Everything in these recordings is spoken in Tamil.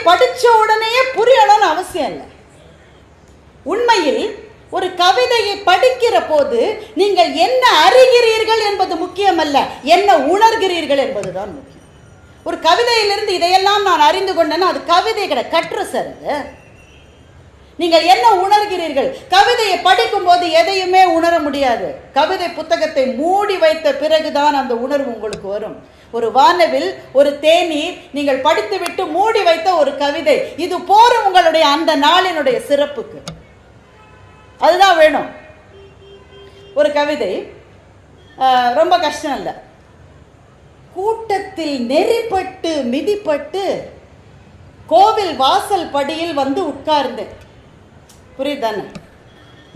படிச்ச உடனே புரியணும்னு அவசியம் இல்லை. உண்மையில் ஒரு கவிதையை படிக்கிற போது நீங்கள் என்ன அறிகிறீர்கள் என்பது முக்கியமல்ல, என்ன உணர்கிறீர்கள் என்பதுதான் முக்கியம். ஒரு கவிதையிலிருந்து இதையெல்லாம் நான் அறிந்து கொண்டேன்னா அது கவிதை கிடையாது, கற்று சார். நீங்கள் என்ன உணர்கிறீர்கள்? கவிதையை படிக்கும் போது எதையுமே உணர முடியாது. கவிதை புத்தகத்தை மூடி வைத்த பிறகுதான் அந்த உணர்வு உங்களுக்கு வரும். ஒரு வானவில், ஒரு தேநீர், நீங்கள் படித்துவிட்டு மூடி வைத்த ஒரு கவிதை, இது போரும் உங்களுடைய அந்த நாளினுடைய சிறப்புக்கு. அதுதான் வேணும். ஒரு கவிதை ரொம்ப கஷ்டம் இல்லை. கூட்டத்தில் நெறிப்பட்டு மிதிப்பட்டு கோவில் வாசல் படியில் வந்து உட்கார்ந்தேன். புரியுதானே?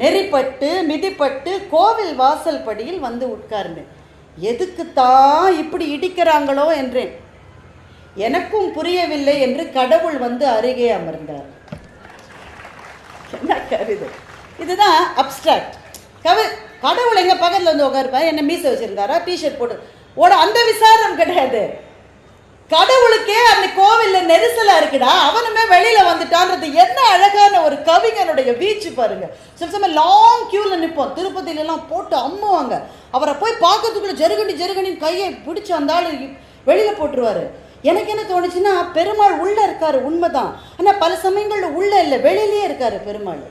நெறிப்பட்டு மிதிப்பட்டு கோவில் வாசல் படியில் வந்து உட்கார்ந்தேன். எதுக்குத்தான் இப்படி இடிக்கிறாங்களோ என்றேன். எனக்கும் புரியவில்லை என்று கடவுள் வந்து அருகே அமர்ந்தார். என்ன கவிதை இதுதான்! அப்டிராக்ட் கடவுள் எங்க பக்கத்தில் வந்து உட்காருப்பேன், என்ன மீசை வச்சிருந்தாரா, டிஷர்ட் போட்டு ஓட, அந்த விசாரம் கிடையாது. கடவுளுக்கே அந்த கோவில்ல நெரிசலா இருக்குடா, அவனுமே வெளியில வந்துட்டான்றது என்ன அழகான ஒரு கவிஞனுடைய வீச்சு பாருங்க. சில சமயம் லாங் கியூல நிற்போம், திருப்பதியில எல்லாம் போட்டு அம்முவாங்க. அவரை போய் பார்க்கறதுக்குள்ள ஜெருகண்டின்னு கையை பிடிச்சு அந்த ஆளு வெளியில போட்டுருவாரு. எனக்கு என்ன தோணுச்சுன்னா, பெருமாள் உள்ள இருக்காரு உண்மைதான், ஆனா பல சமயங்கள்ல உள்ள இல்லை, வெளியிலேயே இருக்காரு பெருமாள்.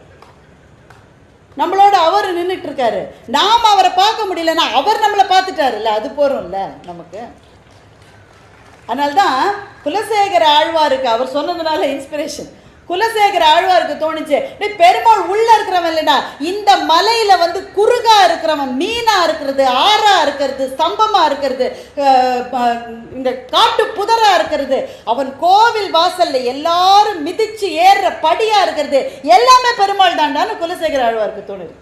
நம்மளோட அவர் நின்றுட்டு இருக்காரு, நாம அவரை பார்க்க முடியலன்னா அவர் நம்மளை பார்த்துட்டாருல்ல, அது போறோம்ல நமக்கு. அதனால்தான் குலசேகர ஆழ்வாருக்கு அவர் சொன்னதுனால இன்ஸ்பிரேஷன். குலசேகர ஆழ்வாருக்கு தோணுச்சு, பெருமாள் உள்ள இருக்கிறவன் இல்லைன்னா இந்த மலையில வந்து குறுகா இருக்கிறவன், மீனா இருக்கிறது, ஆறா இருக்கிறது, ஸ்தம்பமா இருக்கிறது, இந்த காட்டு புதரா இருக்கிறது, அவன் கோவில் வாசல்ல எல்லாரும் மிதிச்சு ஏறுற படியா இருக்கிறது எல்லாமே பெருமாள் தாண்டான்னு குலசேகர ஆழ்வாருக்கு தோணுது.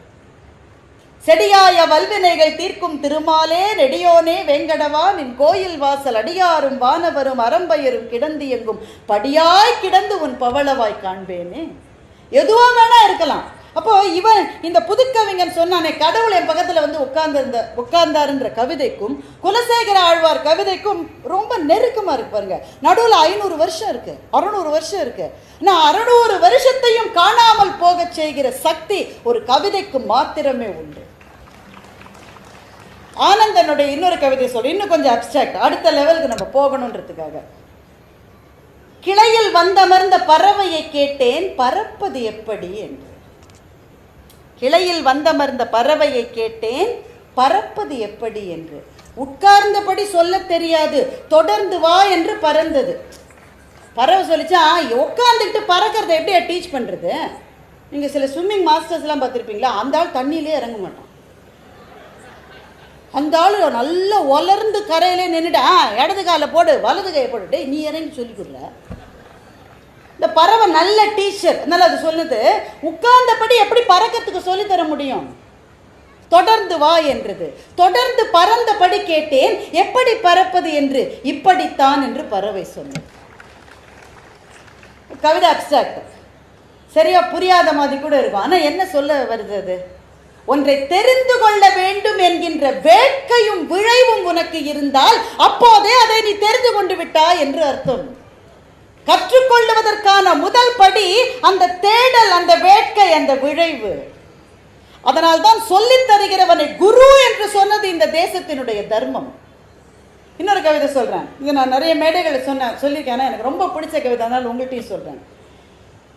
செடியாய வல்வினைகள் தீர்க்கும் திருமாலே நெடியோனே வெங்கடவா நின் கோயில் வாசல் அடியாரும் வானவரும் அறம்பயரும் கிடந்து எங்கும் படியாய் கிடந்து உன் பவளவாய் காண்பேனே. எதுவா வேணா இருக்கலாம். அப்போ இவன் இந்த புதுக்கவிஞன் சொன்னானே, கடவுள் என் பக்கத்துல வந்து உட்கார்ந்தாருன்ற கவிதைக்கும் குலசேகர ஆழ்வார் கவிதைக்கும் ரொம்ப நெருக்கமா இருக்கு பாருங்க. நடுவில் 500 வருஷம் இருக்கு, 600 வருஷம் இருக்கு. நான் 600 வருஷத்தையும் காணாமல் போக செய்கிற சக்தி ஒரு கவிதைக்கு மாத்திரமே உண்டு. ஆனந்தனுடைய இன்னொரு கவிதை சொல்ல, இன்னும் கொஞ்சம் அப்டிராக்ட், அடுத்த லெவலுக்கு நம்ம போகணுன்றதுக்காக. கிளையில் வந்தமர்ந்த பறவையை கேட்டேன் பறப்பது எப்படி என்று. கிளையில் வந்தமர்ந்த பறவையை கேட்டேன் பறப்பது எப்படி என்று. உட்கார்ந்தபடி சொல்ல தெரியாது, தொடர்ந்து வா என்று பறந்தது. பறவை சொல்லிச்சா, உட்கார்ந்துட்டு பறக்கிறத எப்படி டீச் பண்றது? நீங்க சில ஸ்விம்மிங் மாஸ்டர்ஸ் எல்லாம் பார்த்துருப்பீங்களா, அந்த ஆள் தண்ணியிலே இறங்க மாட்டான். அந்த ஆள் நல்லா வளர்ந்து கரையிலே நின்றுட்டு இடது காலை போடு வலது கையை போட்டுட்டு நீ இறங்கி சொல்லி கொடுல. இந்த பறவை நல்ல டீச்சர், அதனால அது சொல்லுது, உட்கார்ந்தபடி எப்படி பறக்கிறதுக்கு சொல்லி தர முடியும்? தொடர்ந்து வா என்றது. தொடர்ந்து பறந்தபடி கேட்டேன் எப்படி பறப்பது என்று. இப்படித்தான் என்று பறவை சொன்னது. கவிதை அப்டிராக்ட், சரியா புரியாத மாதிரி கூட இருக்கும். ஆனா என்ன சொல்ல வருது? அது ஒன்றை தெரிந்து கொள்ள வேண்டும் என்கின்ற வேட்கையும் விழைவும் உனக்கு இருந்தால் அப்போதே அதை நீ தெரிந்து கொண்டு விட்டாய் என்று அர்த்தம். கற்றுக்கொள்வதற்கான முதல் படி அந்த தேடல், அந்த வேட்கை, அந்த விழைவு. அதனால்தான் சொல்லித் தருகிறவனை குரு என்று சொன்னது இந்த தேசத்தினுடைய தர்மம். இன்னொரு கவிதை சொல்றேன், இது நான் நிறைய மேடைகளை சொல்லியிருக்கேன், எனக்கு ரொம்ப பிடிச்ச கவிதை, அதனால உங்கள்கிட்டையும் சொல்றேன்.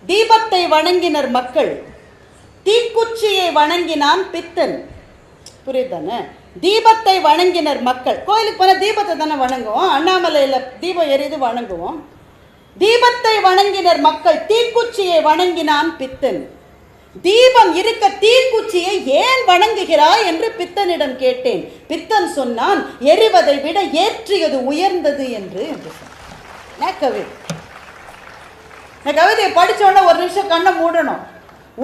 தீபத்தை வணங்கினர் மக்கள், தீக்குச்சியை வணங்கினான் பித்தன். புரியுதானே? தீபத்தை வணங்கினர் மக்கள். கோயிலுக்கு போன தீபத்தை தானே வணங்குவோம், அண்ணாமலையில தீபம் எரிது வணங்குவோம். தீபத்தை வணங்கினர் மக்கள், தீக்குச்சியை வணங்கினான் பித்தன். தீபம் இருக்க தீக்குச்சியை ஏன் வணங்குகிறாய் என்று பித்தனிடம் கேட்டேன். பித்தன் சொன்னான், எரிவதை விட ஏற்றியது உயர்ந்தது என்று சொன்னான். கவிதையை படிச்சோன்னா ஒரு நிமிஷம் கண்ணை மூடணும்,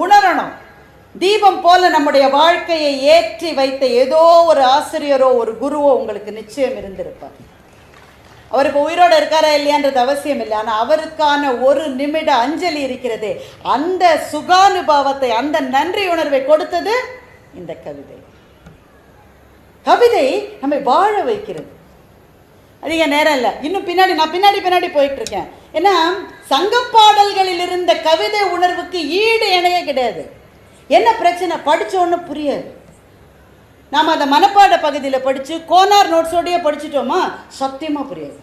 உணரணும். தீபம் போல நம்முடைய வாழ்க்கையை ஏற்றி வைத்த ஏதோ ஒரு ஆசிரியரோ ஒரு குருவோ உங்களுக்கு நிச்சயம் இருந்திருப்பார். அவர் இப்போ உயிரோடு இருக்காரா இல்லையான்றது அவசியம் இல்லை, ஆனால் அவருக்கான ஒரு நிமிட அஞ்சலி இருக்கிறதே, அந்த சுகானுபாவத்தை, அந்த நன்றி உணர்வை கொடுத்தது இந்த கவிதை. கவிதை நம்மை வாழ வைக்கிறது. அதிக நேரம் இல்லை, இன்னும் பின்னாடி நான் பின்னாடி போயிட்டு இருக்கேன். ஏன்னா சங்கப்பாடல்களில் இருந்த கவிதை உணர்வுக்கு ஈடு இணைய கிடையாது. என்ன பிரச்சனை? படித்தோன்னு புரியாது. நாம் அதை மனப்பாட பகுதியில் படித்து கோனார் நோட்ஸோடையே படிச்சுட்டோமா, சத்தியமாக புரியாது.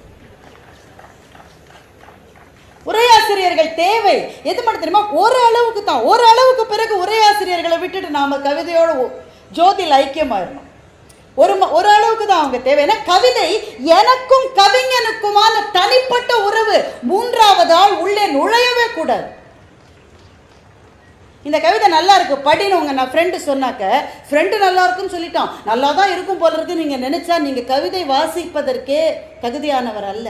உரையாசிரியர்கள் தேவை. எது மட்டும் தெரியுமா? ஒரு அளவுக்கு தான். ஒரு அளவுக்கு பிறகு உரையாசிரியர்களை விட்டுட்டு நாம் கவிதையோட ஜோதியில் ஐக்கியமாயிடணும். ஒரு அளவுக்கு தான் அவங்க தேவை. ஏன்னா கவிதை எனக்கும் கவிஞனுக்குமான தனிப்பட்ட உறவு. மூன்றாவது ஆள் உள்ளே நுழையவே கூடாது. இந்த கவிதை நல்லா இருக்கு படினவங்க நான் ஃப்ரெண்டு சொன்னாக்க, ஃப்ரெண்டு நல்லா இருக்குன்னு சொல்லிட்டான், நல்லா தான் இருக்கும் போல இருக்கு நீங்கள் நினைச்சா நீங்கள் கவிதை வாசிப்பதற்கே தகுதியானவர் அல்ல.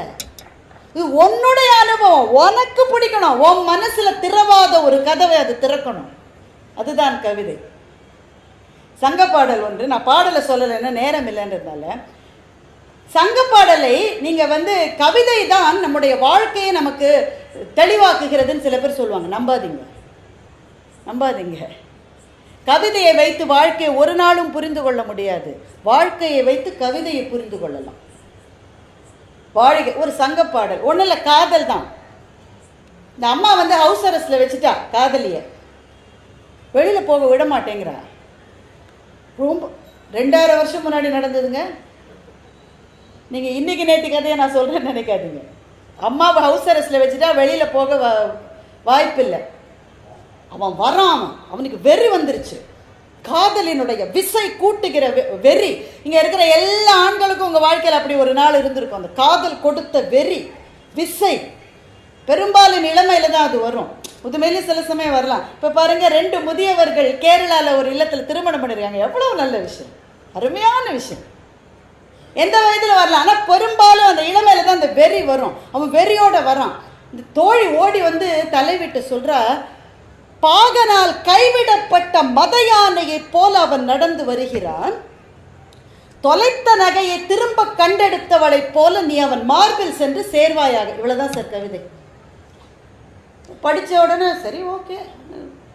இது உன்னுடைய அனுபவம், உனக்கு பிடிக்கணும். உன் மனசுல திறவாத ஒரு கதவை அது திறக்கணும். அதுதான் கவிதை. சங்கப்பாடல் ஒன்று, நான் பாடலை சொல்லலைன்னா நேரம் இல்லைன்றதுனால, சங்கப்பாடலை நீங்கள் கவிதை தான் நம்முடைய வாழ்க்கையை நமக்கு தெளிவாக்குகிறதுன்னு சில பேர் சொல்லுவாங்க. நம்பாதீங்க, நம்பாதீங்க. கவிதையை வைத்து வாழ்க்கையை ஒரு நாளும் புரிந்து கொள்ள முடியாது. வாழ்க்கையை வைத்து கவிதையை புரிந்து கொள்ளலாம். வாழ்க்கை ஒரு சங்கப்பாடல் ஒன்றும் இல்லை, காதல் தான். இந்த அம்மா ஹவுஸ் அரெஸ்டில் வச்சுட்டா காதலியை, வெளியில் போக விட மாட்டேங்கிறா. ரொம்ப 2000 வருஷம் முன்னாடி நடந்ததுங்க. நீங்கள் இன்றைக்கி நேற்று கதையை நான் சொல்கிறேன்னு நினைக்காதீங்க. அம்மாவை ஹவுஸ் அரெஸ்டில் வச்சுட்டா வெளியில் போக வாய்ப்பில்லை. அவன் வரான், அவனுக்கு வெறி வந்துருச்சு. காதலினுடைய விசை கூட்டுகிற வெறி. இங்கே இருக்கிற எல்லா ஆண்களுக்கும் உங்கள் வாழ்க்கையில் அப்படி ஒரு நாள் இருந்திருக்கும். அந்த காதல் கொடுத்த வெறி, விசை பெரும்பாலும் இளமையில் தான் அது வரும். முதுமையில சில சமயம் வரலாம். இப்போ பாருங்கள், 2 முதியவர்கள் கேரளாவில் ஒரு இல்லத்தில் திருமணம் பண்ணியிருக்காங்க. எவ்வளோ நல்ல விஷயம், அருமையான விஷயம். எந்த வயதில் வரலாம், ஆனால் பெரும்பாலும் அந்த இளமையில தான் அந்த வெறி வரும். அவன் வெறியோடு வரான். இந்த தோழி ஓடி தலைவிட்டு சொல்கிறா, பாகனால் கைவிடப்பட்ட மத யானையை போல அவன் நடந்து வருகிறான். தொலைத்த நகையை திரும்ப கண்டெடுத்தவளை போல நீ அவன் மார்பில் சென்று சேர்வாயாக. இவ்வளவுதான் சார் கவிதை. படித்த உடனே சரி ஓகே,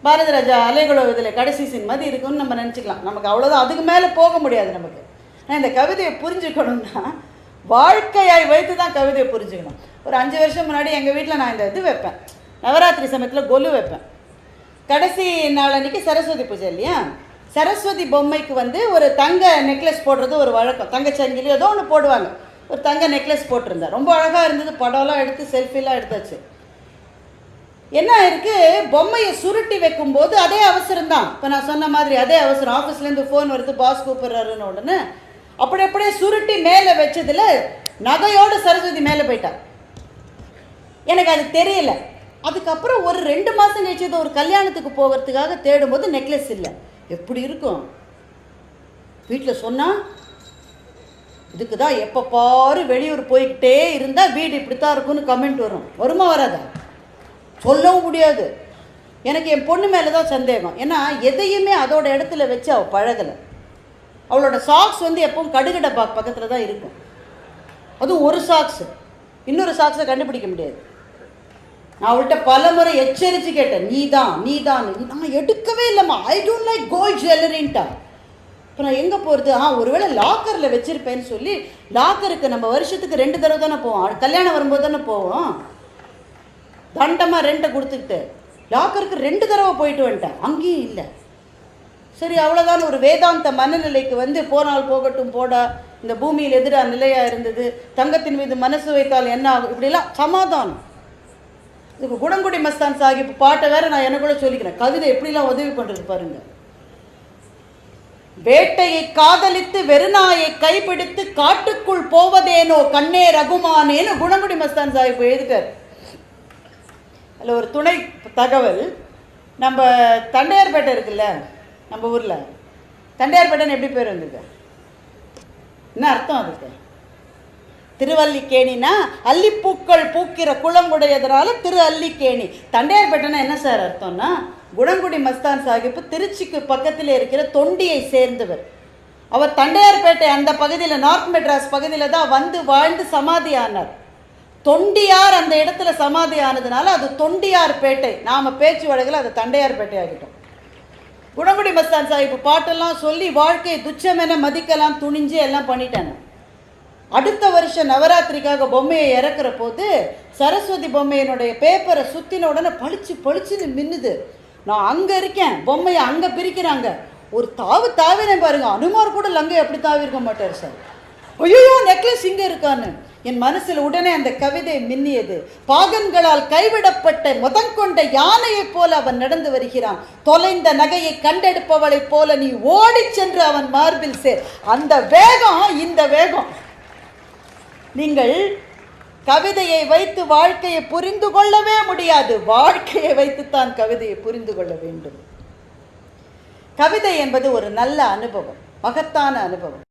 பாரதி ராஜா அலைகளோ இதில் கடைசி சீன் மாதிரி இருக்குன்னு நம்ம நினச்சிக்கலாம். நமக்கு அவ்வளோதான், அதுக்கு மேலே போக முடியாது நமக்கு. ஆனால் இந்த கவிதையை புரிஞ்சுக்கணும்னா வாழ்க்கையாய் வைத்து தான் கவிதையை புரிஞ்சுக்கணும். ஒரு 5 வருஷம் முன்னாடி எங்கள் வீட்டில் நான் இந்த இது வைப்பேன், நவராத்திரி சமயத்தில் கொலு வைப்பேன். கடைசி நாள் அன்றைக்கி சரஸ்வதி பூஜை இல்லையா, சரஸ்வதி பொம்மைக்கு ஒரு தங்க நெக்லஸ் போடுறது ஒரு வழக்கம். தங்கச்சங்கிலி ஏதோ ஒன்று போடுவாங்க. ஒரு தங்க நெக்லஸ் போட்டிருந்தேன், ரொம்ப அழகாக இருந்தது. படம்லாம் எடுத்து செல்ஃபிலாம் எடுத்தாச்சு. என்ன இருக்குது, பொம்மையை சுருட்டி வைக்கும்போது அதே அவசரம்தான். இப்போ நான் சொன்ன மாதிரி அதே அவசரம். ஆஃபீஸ்லேருந்து ஃபோன் வருது, பாஸ் கூப்பிட்றாருன்னு உடனே அப்படியே சுருட்டி மேலே வச்சதில் நகையோடு சரஸ்வதி மேலே போயிட்டா. எனக்கு அது தெரியல. அதுக்கப்புறம் ஒரு 2 மாதம் கழிச்சு ஒரு கல்யாணத்துக்கு போகிறதுக்காக தேடும்போது நெக்லஸ் இல்லை. எப்படி இருக்கும்? வீட்டில் சொன்னால் இதுக்கு தான் எப்போ பாரு வெளியூர் போய்கிட்டே இருந்தால் வீடு இப்படி தான் இருக்கும்னு கமெண்ட் வரும். வருமா வராதா? சொல்லவும் முடியாது. எனக்கு என் பொண்ணு மேலே தான் சந்தேகம். ஏன்னா எதையுமே அதோட இடத்துல வச்சு அவள் பழகலை. அவளோட சாக்ஸ் எப்பவும் கடுகடை பக்கத்தில் தான் இருக்கும். அதுவும் ஒரு சாக்ஸு இன்னொரு சாக்ஸை கண்டுபிடிக்க முடியாது. நான் அவள்கிட்ட பல முறை எச்சரித்து கேட்டேன், நீ தான். நான் எடுக்கவே இல்லைம்மா, ஐ டோன்ட் லைக் கோல்ட் ஜுவல்லரின்ட்டா. இப்போ நான் எங்கே போகிறது? ஒருவேளை லாக்கரில் வச்சுருப்பேன்னு சொல்லி, லாக்கருக்கு நம்ம வருஷத்துக்கு 2 தடவை தானே போவோம், கல்யாணம் வரும்போது தானே போவோம். தண்டமாக ரெண்டை கொடுத்துக்கிட்டு லாக்கருக்கு 2 தடவை போயிட்டு வந்துட்டேன், அங்கேயும் இல்லை. சரி அவ்வளோதான். ஒரு வேதாந்த மனநிலைக்கு போனால் போகட்டும் போடா, இந்த பூமியில் எதிராக நிலையாக இருந்தது, தங்கத்தின் மீது மனசு வைத்தால் என்ன ஆகும், இப்படிலாம் சமாதானம். இதுக்கு குணங்குடி மஸ்தான் சாஹிப் பாட்டை வேற நான் என்ன கூட சொல்லிக்கிறேன். கவிதை எப்படிலாம் உதவி பண்ணுறது பாருங்க. வேட்டையை காதலித்து வெறுநாயை கைப்பிடித்து காட்டுக்குள் போவதேனோ கண்ணே ரகுமானேன்னு குணங்குடி மஸ்தான் சாஹிப் எழுதுக்கார். அதில் ஒரு துணை தகவல், நம்ம தண்டையார்பேட்டை இருக்குல்ல, நம்ம ஊரில் தண்டையார்பேட்டைன்னு எப்படி பேர் வந்திருக்கு? என்ன அர்த்தம் அதுக்கு? திருவல்லிக்கேணினா அல்லிப்பூக்கள் பூக்கிற குளம் உடையதுனால திரு அல்லிக்கேணி. தண்டையார்பேட்டைனா என்ன சார் அர்த்தம்னா, குணங்குடி மஸ்தான் சாஹிப் திருச்சிக்கு பக்கத்தில் இருக்கிற தொண்டியை சேர்ந்தவர். அவர் தண்டையார்பேட்டை அந்த பகுதியில், நார்த் மெட்ராஸ் பகுதியில் தான் வாழ்ந்து சமாதி ஆனார். தொண்டியார் அந்த இடத்துல சமாதி ஆனதுனால அது தொண்டியார் பேட்டை. நாம் பேச்சு வழக்கில் அது தண்டையார்பேட்டை ஆகிட்டோம். குணங்குடி மஸ்தான் சாஹிப் பாட்டெல்லாம் சொல்லி வாழ்க்கையை துச்சமென மதிக்கலாம் துணிஞ்சு எல்லாம் பண்ணிட்டாங்க. அடுத்த வருஷம் நவராத்திரிக்காக பொம்மையை இறக்குற போது சரஸ்வதி பொம்மையினுடைய பேப்பரை சுற்றின உடனே பளிச்சுன்னு மின்னுது. நான் அங்கே இருக்கேன், பொம்மையை அங்கே பிரிக்கிறாங்க. ஒரு தாவினேன் பாருங்க. அனுமார் கூட லங்கை அப்படி தாவி இருக்க மாட்டார் சார். ஐயோ நெக்லஸ் இங்கே இருக்கான்னு என் மனசில் உடனே அந்த கவிதை மின்னியது. பாகன்களால் கைவிடப்பட்ட முதங்கொண்ட யானையைப் போல அவன் நடந்து வருகிறான். தொலைந்த நகையை கண்டெடுப்பவளைப் போல நீ ஓடி சென்று அவன் மார்பில் சேர். அந்த வேகம் இந்த வேகம். நீங்கள் கவிதையை வைத்து வாழ்க்கையை புரிந்து கொள்ளவே முடியாது. வாழ்க்கையை வைத்துத்தான் கவிதையை புரிந்து கொள்ள வேண்டும். கவிதை என்பது ஒரு நல்ல அனுபவம், மகத்தான அனுபவம்.